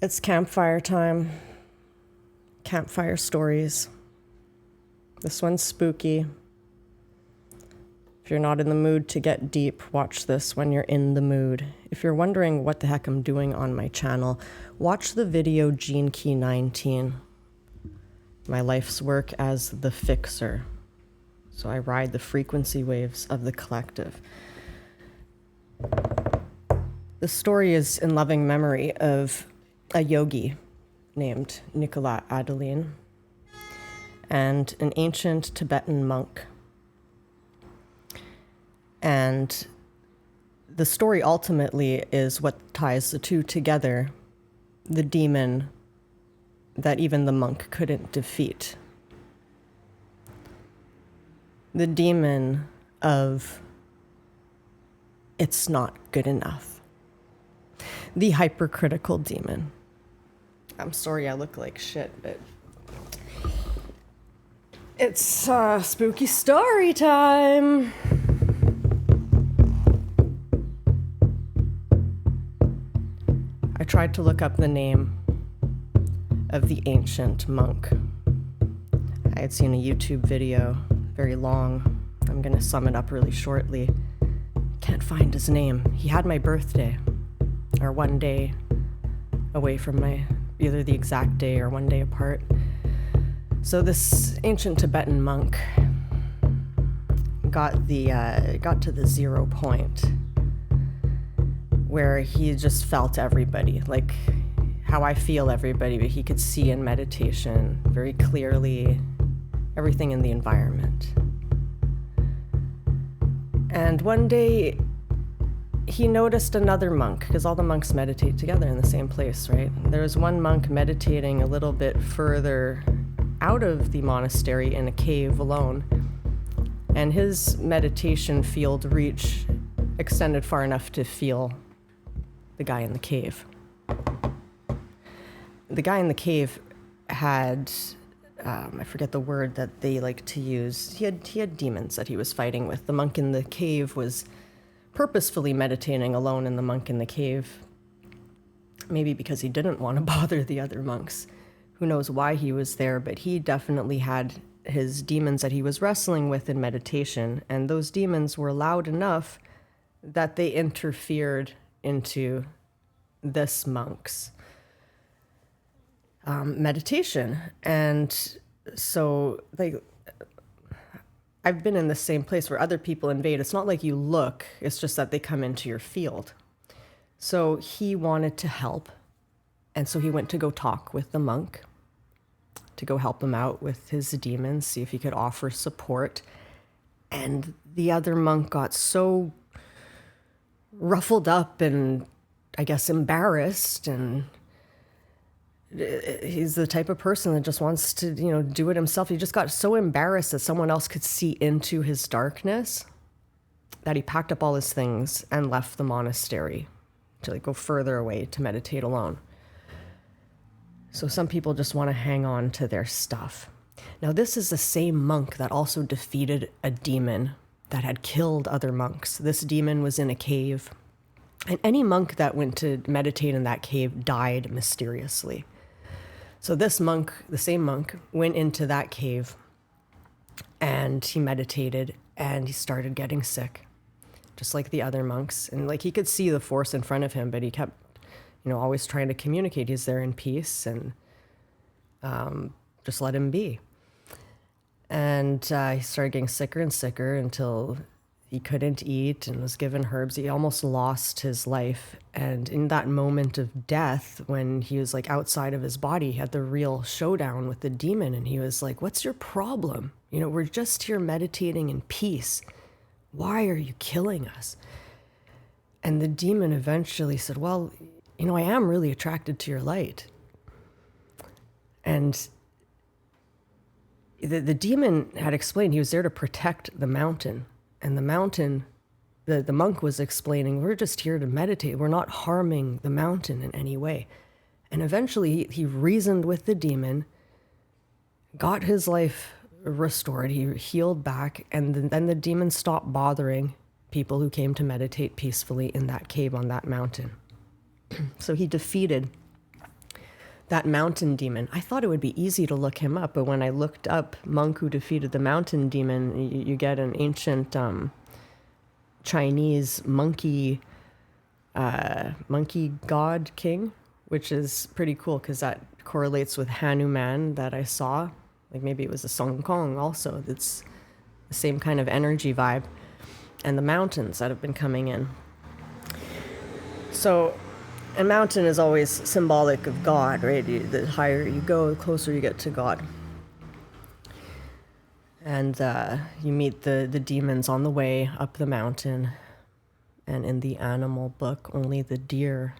It's campfire time. Campfire stories. This one's spooky. If you're not in the mood to get deep, watch this when you're in the mood. If you're wondering what the heck I'm doing on my channel, watch the video Gene Key 19. My life's work as the fixer. So I ride the frequency waves of the collective. The story is in loving memory of a yogi named Nicolas Adeline and an ancient Tibetan monk. And the story ultimately is what ties the two together, the demon that even the monk couldn't defeat. The demon of it's not good enough. The hypercritical demon. I'm sorry I look like shit, but it's spooky story time. I tried to look up the name of the ancient monk. I had seen a YouTube video, very long. I'm gonna sum it up really shortly. Can't find his name. He had my birthday, or one day away from my, either the exact day or one day apart. So this ancient Tibetan monk got to the 0 point where he just felt everybody, like how I feel everybody, but he could see in meditation very clearly everything in the environment. And one day he noticed another monk, because all the monks meditate together in the same place, right? There was one monk meditating a little bit further out of the monastery in a cave alone, and his meditation field reach extended far enough to feel the guy in the cave. The guy in the cave had, I forget the word that they like to use. He had demons that he was fighting with. The monk in the cave was purposefully meditating alone in the monk in the cave. Maybe because he didn't want to bother the other monks. Who knows why he was there, but he definitely had his demons that he was wrestling with in meditation, and those demons were loud enough that they interfered into this monk's meditation. And so I've been in the same place where other people invade. It's not like you look, it's just that they come into your field. So he wanted to help. And so he went to go talk with the monk to go help him out with his demons, see if he could offer support. And the other monk got so ruffled up and, I guess, embarrassed, and he's the type of person that just wants to, do it himself. He just got so embarrassed that someone else could see into his darkness that he packed up all his things and left the monastery to go further away to meditate alone. So some people just want to hang on to their stuff. Now, this is the same monk that also defeated a demon that had killed other monks. This demon was in a cave, and any monk that went to meditate in that cave died mysteriously. So this monk, the same monk, went into that cave and he meditated and he started getting sick, just like the other monks. And he could see the force in front of him, but he kept, always trying to communicate. He's there in peace and just let him be. And he started getting sicker and sicker until he couldn't eat and was given herbs. He almost lost his life. And in that moment of death, when he was outside of his body, he had the real showdown with the demon. And he was like, "What's your problem? We're just here meditating in peace. Why are you killing us?" And the demon eventually said, "Well, I am really attracted to your light." And the demon had explained he was there to protect the mountain. And the mountain, the monk was explaining, "We're just here to meditate. We're not harming the mountain in any way." And eventually he reasoned with the demon, got his life restored. He healed back. And then the demon stopped bothering people who came to meditate peacefully in that cave on that mountain. So he defeated that mountain demon. I thought it would be easy to look him up, but when I looked up monk who defeated the mountain demon, you get an ancient Chinese monkey god king, which is pretty cool because that correlates with Hanuman that I saw. Like maybe it was a Song Kong also. It's the same kind of energy vibe. And the mountains that have been coming in. So a mountain is always symbolic of God, right? The higher you go, the closer you get to God. And you meet the demons on the way up the mountain. And in the animal book, only the deer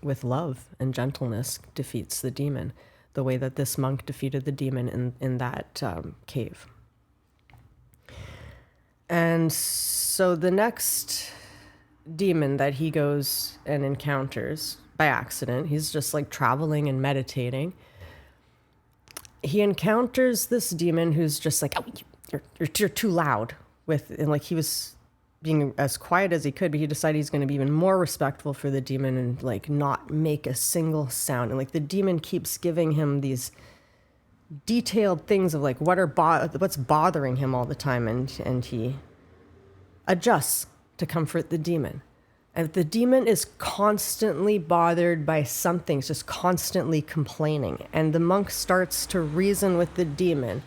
with love and gentleness defeats the demon, the way that this monk defeated the demon in that cave. And so the next demon that he goes and encounters by accident, he's just like traveling and meditating. He encounters this demon who's just like, oh, you're too loud and like he was being as quiet as he could, but he decided he's going to be even more respectful for the demon and like not make a single sound. And like the demon keeps giving him these detailed things of like what's bothering him all the time, and he adjusts to comfort the demon. And the demon is constantly bothered by something, it's just constantly complaining. And the monk starts to reason with the demon,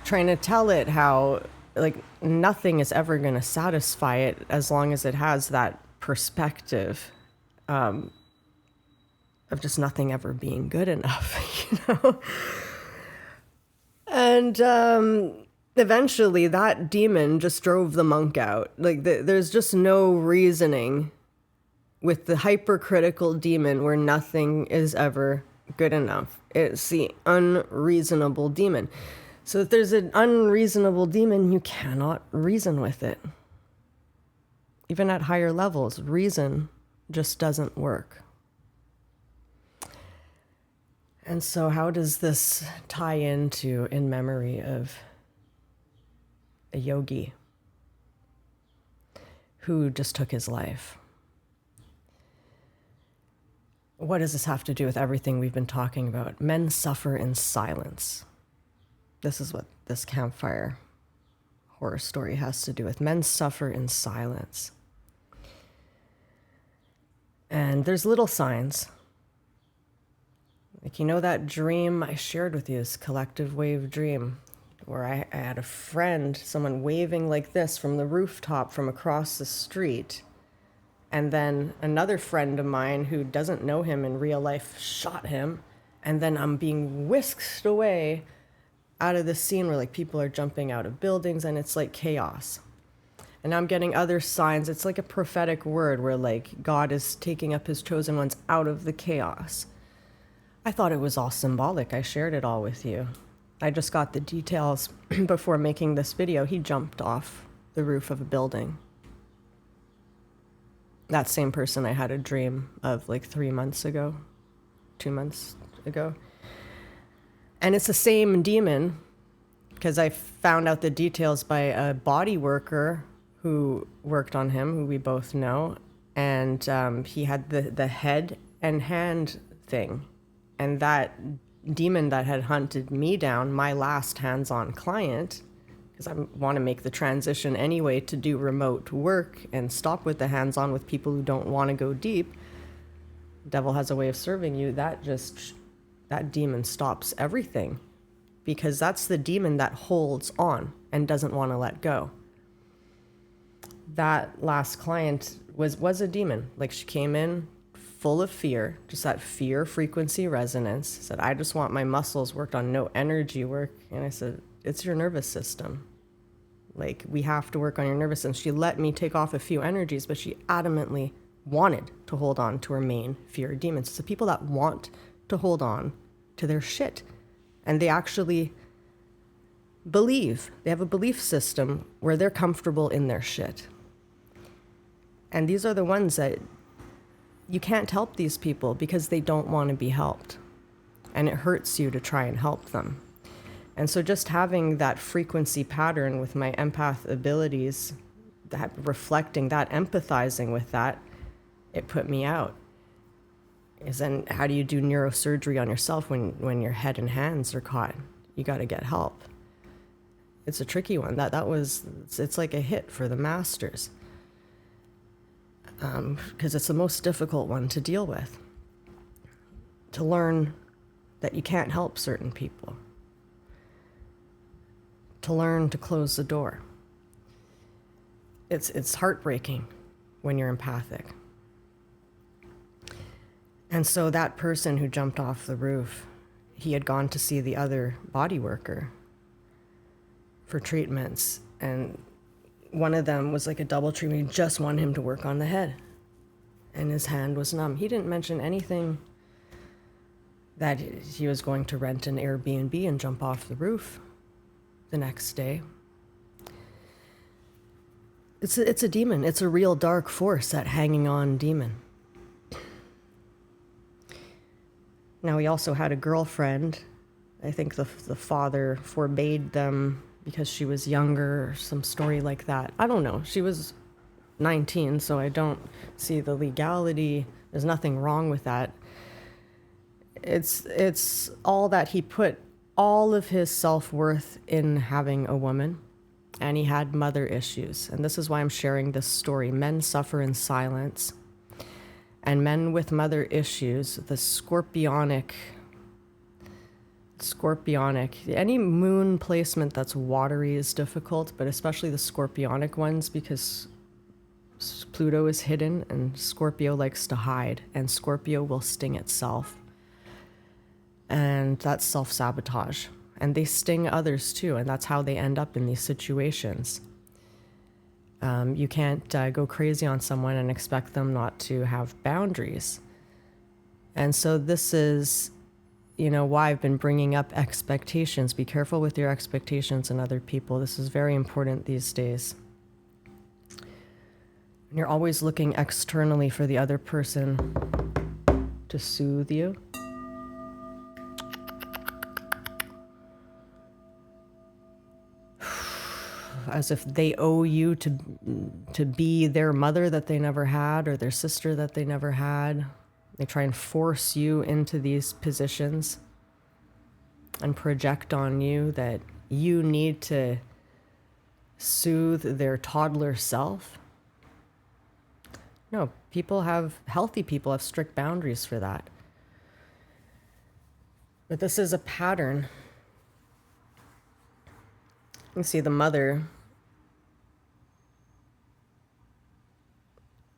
trying to tell it how like nothing is ever going to satisfy it as long as it has that perspective of just nothing ever being good enough, you know? And eventually that demon just drove the monk out. Like there's just no reasoning with the hypercritical demon where nothing is ever good enough. It's the unreasonable demon. So if there's an unreasonable demon, you cannot reason with it. Even at higher levels, reason just doesn't work. And so how does this tie into in memory of a yogi who just took his life? What does this have to do with everything we've been talking about? Men suffer in silence. This is what this Campfire horror story has to do with. Men suffer in silence. And there's little signs. Like, you know that dream I shared with you, this collective wave dream, where I had a friend, someone waving like this from the rooftop from across the street. And then another friend of mine who doesn't know him in real life shot him. And then I'm being whisked away out of the scene where like people are jumping out of buildings and it's like chaos. And I'm getting other signs. It's like a prophetic word where like God is taking up his chosen ones out of the chaos. I thought it was all symbolic. I shared it all with you. I just got the details before making this video. He jumped off the roof of a building. That same person I had a dream of like 2 months ago. And it's the same demon because I found out the details by a body worker who worked on him, who we both know. And he had the head and hand thing. And that demon that had hunted me down, my last hands-on client, because I want to make the transition anyway to do remote work and stop with the hands-on with people who don't want to go deep. Devil has a way of serving you. That demon stops everything because that's the demon that holds on and doesn't want to let go. That last client was a demon. Like she came in full of fear, just that fear frequency resonance, said, I just want my muscles worked on, no energy work. And I said, it's your nervous system. Like, we have to work on your nervous system. She let me take off a few energies, but she adamantly wanted to hold on to her main fear demons. It's the people that want to hold on to their shit. And they actually believe, they have a belief system where they're comfortable in their shit. And these are the ones that you can't help these people because they don't want to be helped. And it hurts you to try and help them. And so just having that frequency pattern with my empath abilities, that reflecting that, empathizing with that, it put me out. Is then how do you do neurosurgery on yourself when your head and hands are caught? You got to get help. It's a tricky one. It's like a hit for the masters. Because it's the most difficult one to deal with. To learn that you can't help certain people. To learn to close the door. It's heartbreaking when you're empathic. And so that person who jumped off the roof, he had gone to see the other body worker for treatments. And one of them was like a double treatment. He just wanted him to work on the head. And his hand was numb. He didn't mention anything that he was going to rent an Airbnb and jump off the roof the next day. It's a demon. It's a real dark force, that hanging on demon. Now, he also had a girlfriend. I think the father forbade them because she was younger or some story like that. I don't know. She was 19, so I don't see the legality. There's nothing wrong with that. It's all that he put all of his self-worth in having a woman, and he had mother issues. And this is why I'm sharing this story. Men suffer in silence. And men with mother issues, the scorpionic, any moon placement that's watery is difficult, but especially the scorpionic ones, because Pluto is hidden and Scorpio likes to hide, and Scorpio will sting itself. And that's self-sabotage. And they sting others too, and that's how they end up in these situations. You can't go crazy on someone and expect them not to have boundaries. And so this is, why I've been bringing up expectations. Be careful with your expectations in other people. This is very important these days. And you're always looking externally for the other person to soothe you. As if they owe you to be their mother that they never had, or their sister that they never had. They try and force you into these positions and project on you that you need to soothe their toddler self. No, healthy people have strict boundaries for that. But this is a pattern. You see the mother,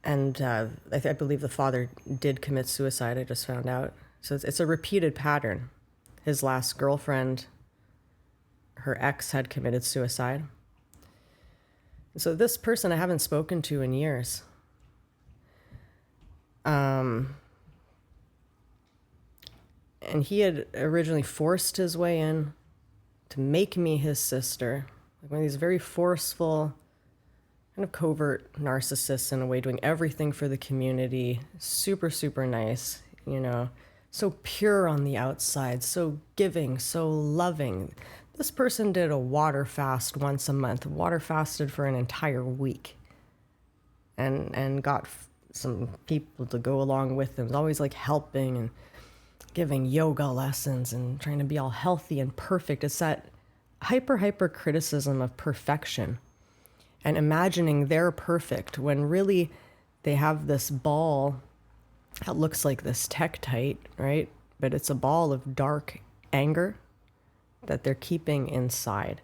and I believe the father did commit suicide, I just found out. So it's a repeated pattern. His last girlfriend, her ex, had committed suicide. So this person I haven't spoken to in years. And he had originally forced his way in to make me his sister. Like one of these very forceful, kind of covert narcissists in a way, doing everything for the community. Super, super nice, so pure on the outside, so giving, so loving. This person did a water fast once a month, water fasted for an entire week, and got some people to go along with them. It was always like helping and giving yoga lessons and trying to be all healthy and perfect. It's that hyper criticism of perfection and imagining they're perfect when really they have this ball that looks like this tektite, right? But it's a ball of dark anger that they're keeping inside.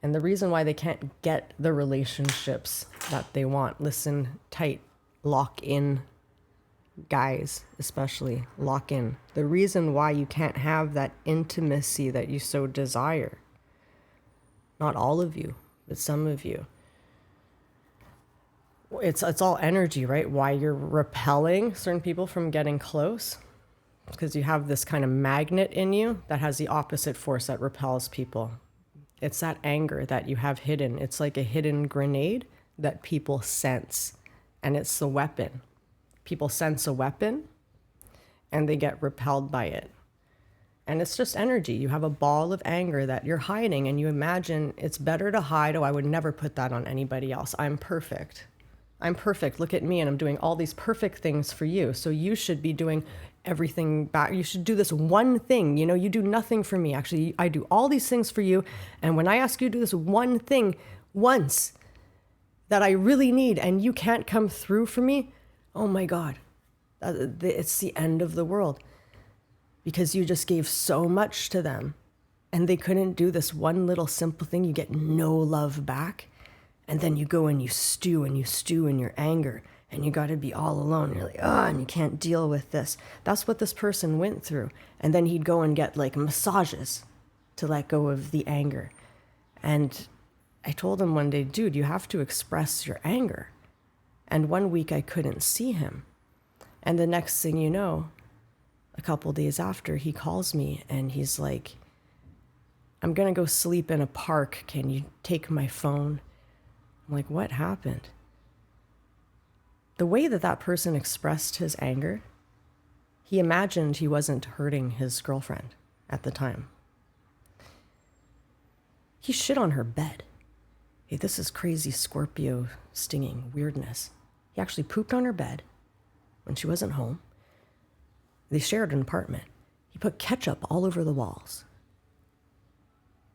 And the reason why they can't get the relationships that they want, listen tight, lock in, guys especially, lock in. The reason why you can't have that intimacy that you so desire, not all of you, but some of you, it's all energy, right? Why you're repelling certain people from getting close, because you have this kind of magnet in you that has the opposite force that repels people. It's that anger that you have hidden. It's like a hidden grenade that people sense, and it's the weapon. People sense a weapon and they get repelled by it. And it's just energy. You have a ball of anger that you're hiding, and you imagine it's better to hide. Oh, I would never put that on anybody else. I'm perfect. I'm perfect. Look at me, and I'm doing all these perfect things for you. So you should be doing everything back. You should do this one thing. You do nothing for me. Actually, I do all these things for you. And when I ask you to do this one thing once that I really need and you can't come through for me, oh my God, it's the end of the world. Because you just gave so much to them and they couldn't do this one little simple thing. You get no love back. And then you go and you stew in your anger, and you got to be all alone. You're like, and you can't deal with this. That's what this person went through. And then he'd go and get like massages to let go of the anger. And I told him one day, dude, you have to express your anger. And one week I couldn't see him. And the next thing you know, a couple days after, he calls me and he's like, I'm going to go sleep in a park. Can you take my phone? I'm like, what happened? The way that person expressed his anger, he imagined he wasn't hurting his girlfriend at the time. He shit on her bed. Hey, this is crazy Scorpio stinging weirdness. He actually pooped on her bed when she wasn't home. They shared an apartment. He put ketchup all over the walls.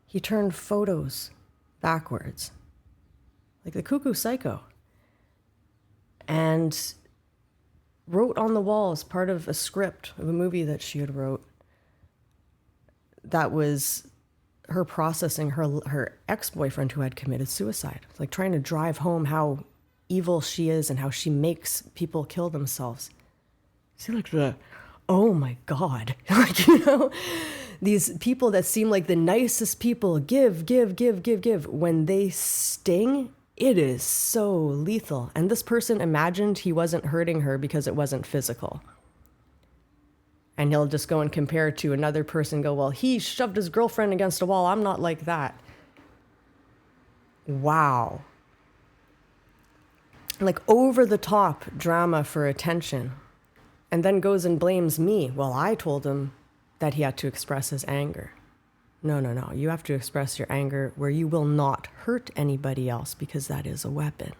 He turned photos backwards. Like the cuckoo psycho, and wrote on the walls part of a script of a movie that she had wrote that was her processing her ex-boyfriend who had committed suicide. Like trying to drive home how evil she is and how she makes people kill themselves. See, like oh my God, like, these people that seem like the nicest people give. When they sting, it is so lethal. And this person imagined he wasn't hurting her because it wasn't physical. And he'll just go and compare to another person, go, well, he shoved his girlfriend against a wall. I'm not like that. Wow. Like over the top drama for attention. And then goes and blames me. Well, I told him that he had to express his anger. No. You have to express your anger where you will not hurt anybody else, because that is a weapon.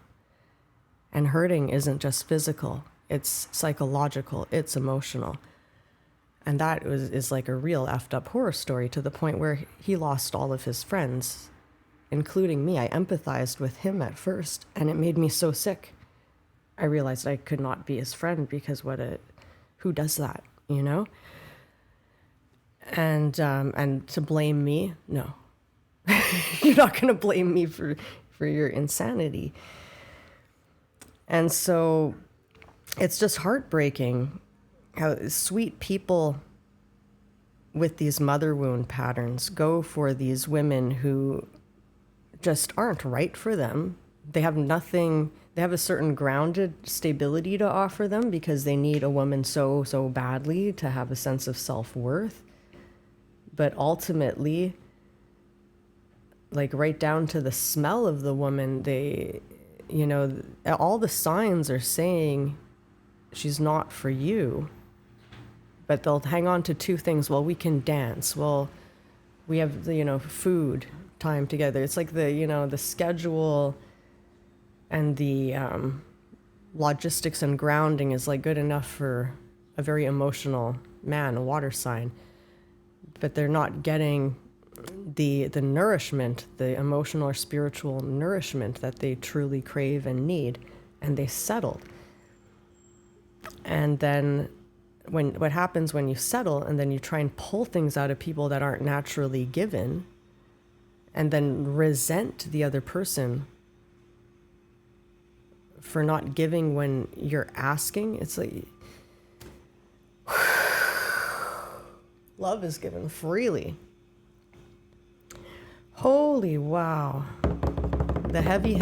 And hurting isn't just physical. It's psychological. It's emotional. And that is like a real effed up horror story, to the point where he lost all of his friends, including me. I empathized with him at first, and it made me so sick. I realized I could not be his friend, because who does that, And to blame me, no. You're not going to blame me for your insanity. And so it's just heartbreaking how sweet people with these mother wound patterns go for these women who just aren't right for them. They have nothing, they have a certain grounded stability to offer them because they need a woman so badly to have a sense of self-worth. But ultimately, like right down to the smell of the woman, all the signs are saying she's not for you. But they'll hang on to two things. Well, we can dance. Well, we have, food time together. It's like the schedule and the logistics and grounding is like good enough for a very emotional man, a water sign. But they're not getting the nourishment, the emotional or spiritual nourishment that they truly crave and need, and they settled. And then what happens when you settle and then you try and pull things out of people that aren't naturally given, and then resent the other person for not giving when you're asking, it's like love is given freely. Holy wow. The heavy.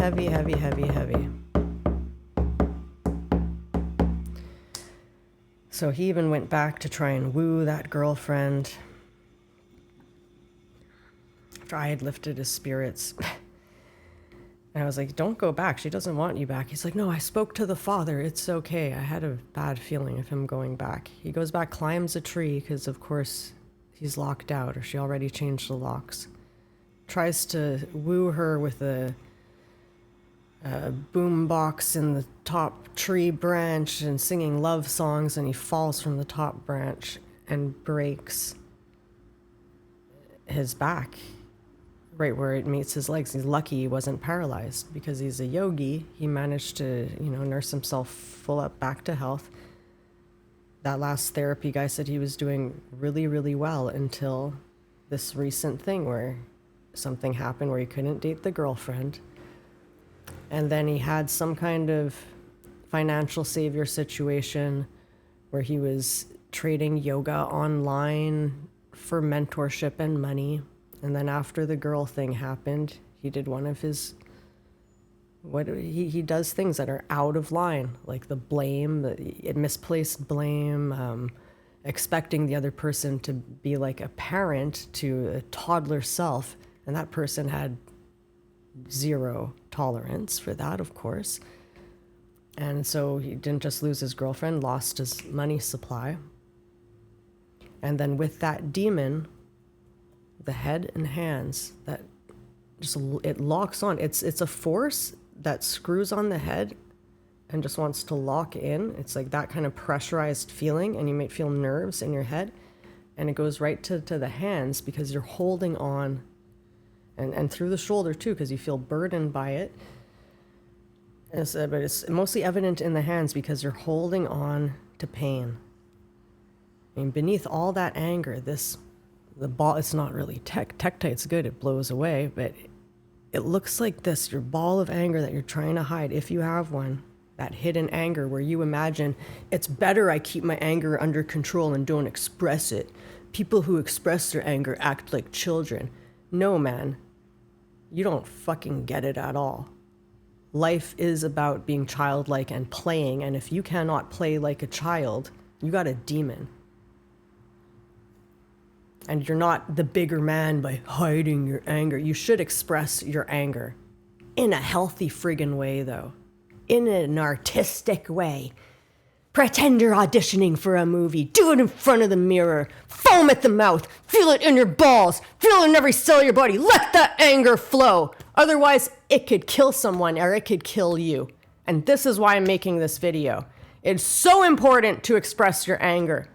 So he even went back to try and woo that girlfriend after I had lifted his spirits. And I was like, don't go back. She doesn't want you back. He's like, no, I spoke to the father. It's okay. I had a bad feeling of him going back. He goes back, climbs a tree, because of course he's locked out, or she already changed the locks. Tries to woo her with a boombox in the top tree branch and singing love songs, and he falls from the top branch and breaks his back right where it meets his legs. He's lucky he wasn't paralyzed because he's a yogi. He managed to, nurse himself full up back to health. That last therapy guy said he was doing really, really well until this recent thing where something happened where he couldn't date the girlfriend. And then he had some kind of financial savior situation where he was trading yoga online for mentorship and money. And then after the girl thing happened, he did one of his, he does things that are out of line, like the blame, the misplaced blame, expecting the other person to be like a parent to a toddler self. And that person had zero tolerance for that, of course. And so he didn't just lose his girlfriend, lost his money supply. And then with that demon, the head and hands, that just, it locks on. It's a force that screws on the head and just wants to lock in. It's like that kind of pressurized feeling, and you might feel nerves in your head, and it goes right to the hands because you're holding on, and through the shoulder too, because you feel burdened by it. But it's mostly evident in the hands because you're holding on to pain. I mean, beneath all that anger, the ball, it's not really Tektite's good, it blows away, but it looks like this, your ball of anger that you're trying to hide, if you have one, that hidden anger where you imagine, it's better I keep my anger under control and don't express it. People who express their anger act like children. No, man, you don't fucking get it at all. Life is about being childlike and playing, and if you cannot play like a child, you got a demon. And you're not the bigger man by hiding your anger. You should express your anger in a healthy friggin' way, though. In an artistic way. Pretend you're auditioning for a movie. Do it in front of the mirror. Foam at the mouth. Feel it in your balls. Feel it in every cell of your body. Let that anger flow. Otherwise, it could kill someone or it could kill you. And this is why I'm making this video. It's so important to express your anger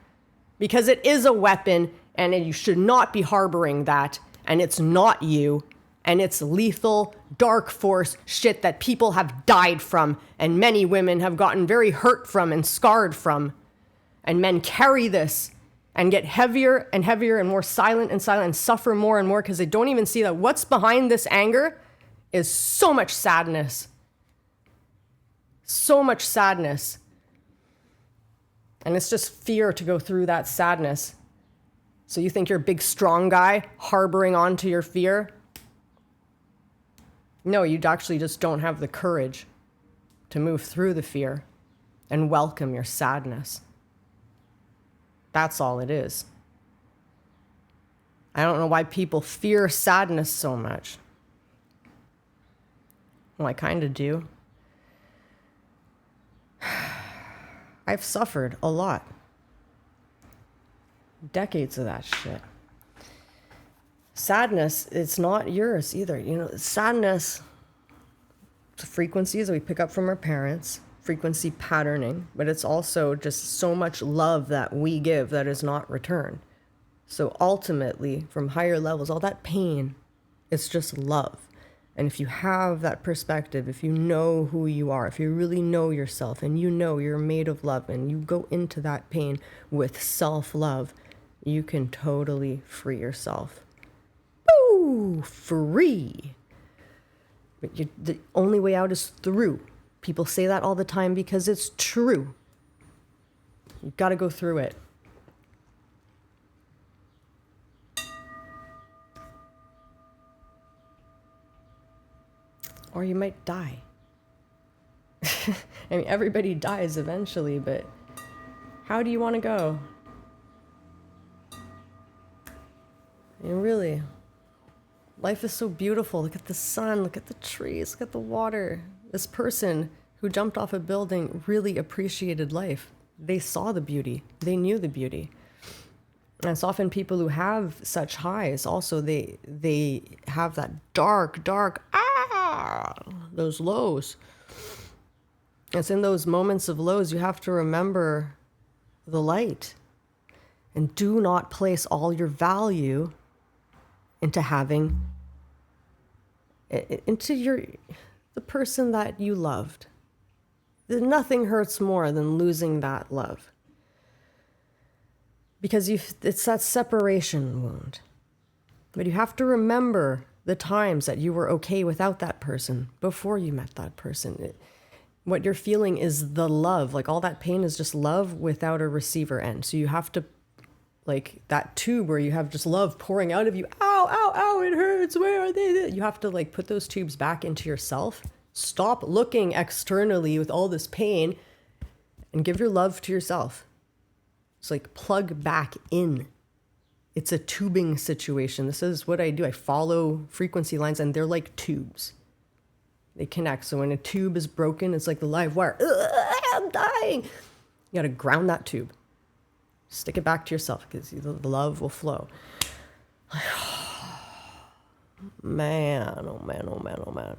because it is a weapon. And you should not be harboring that, and it's not you, and it's lethal, dark force shit that people have died from, and many women have gotten very hurt from and scarred from. And men carry this and get heavier and heavier and more silent and suffer more and more because they don't even see that what's behind this anger is so much sadness. So much sadness. And it's just fear to go through that sadness. So you think you're a big, strong guy harboring onto your fear? No, you actually just don't have the courage to move through the fear and welcome your sadness. That's all it is. I don't know why people fear sadness so much. Well, I kind of do. I've suffered a lot. Decades of that shit. Sadness, it's not yours either. Sadness, frequencies that we pick up from our parents, frequency patterning, but it's also just so much love that we give that is not returned. So ultimately, from higher levels, all that pain, it's just love. And if you have that perspective, if you know who you are, if you really know yourself and you know you're made of love and you go into that pain with self-love, you can totally free yourself. Woo! Free! But the only way out is through. People say that all the time because it's true. You've got to go through it. Or you might die. I mean, everybody dies eventually, but how do you want to go? And really, life is so beautiful. Look at the sun, look at the trees, look at the water. This person who jumped off a building really appreciated life. They saw the beauty. They knew the beauty. And it's often people who have such highs also, they have that dark, those lows. It's in those moments of lows you have to remember the light. And do not place all your value into the person that you loved. Nothing hurts more than losing that love. Because it's that separation wound. But you have to remember the times that you were okay without that person before you met that person. What you're feeling is the love. Like all that pain is just love without a receiver end. So you have to, like that tube where you have just love pouring out of you. Ow, ow, ow, it hurts. Where are they? You have to like put those tubes back into yourself. Stop looking externally with all this pain and give your love to yourself. It's like plug back in. It's a tubing situation. This is what I do. I follow frequency lines and they're like tubes. They connect. So when a tube is broken, it's like the live wire. I'm dying. You got to ground that tube. Stick it back to yourself because the love will flow. Man, oh man, oh man, oh man.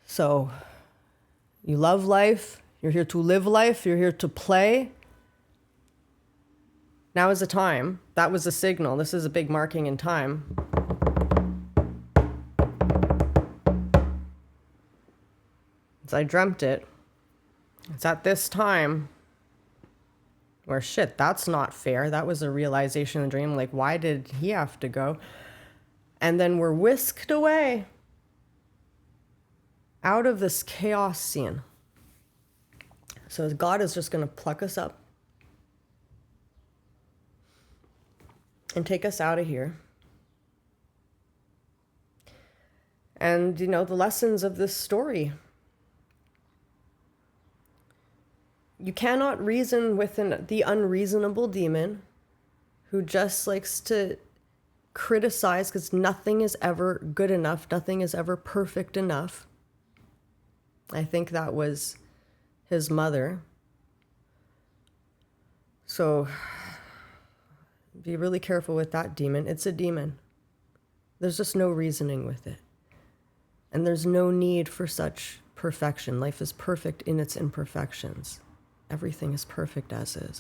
So you love life. You're here to live life. You're here to play. Now is the time. That was a signal. This is a big marking in time. As I dreamt it, it's at this time where shit, that's not fair. That was a realization in the dream. Like, why did he have to go? And then we're whisked away out of this chaos scene. So God is just going to pluck us up and take us out of here. And, the lessons of this story. You cannot reason with the unreasonable demon who just likes to criticize because nothing is ever good enough. Nothing is ever perfect enough. I think that was his mother. So be really careful with that demon. It's a demon. There's just no reasoning with it. And there's no need for such perfection. Life is perfect in its imperfections. Everything is perfect as is.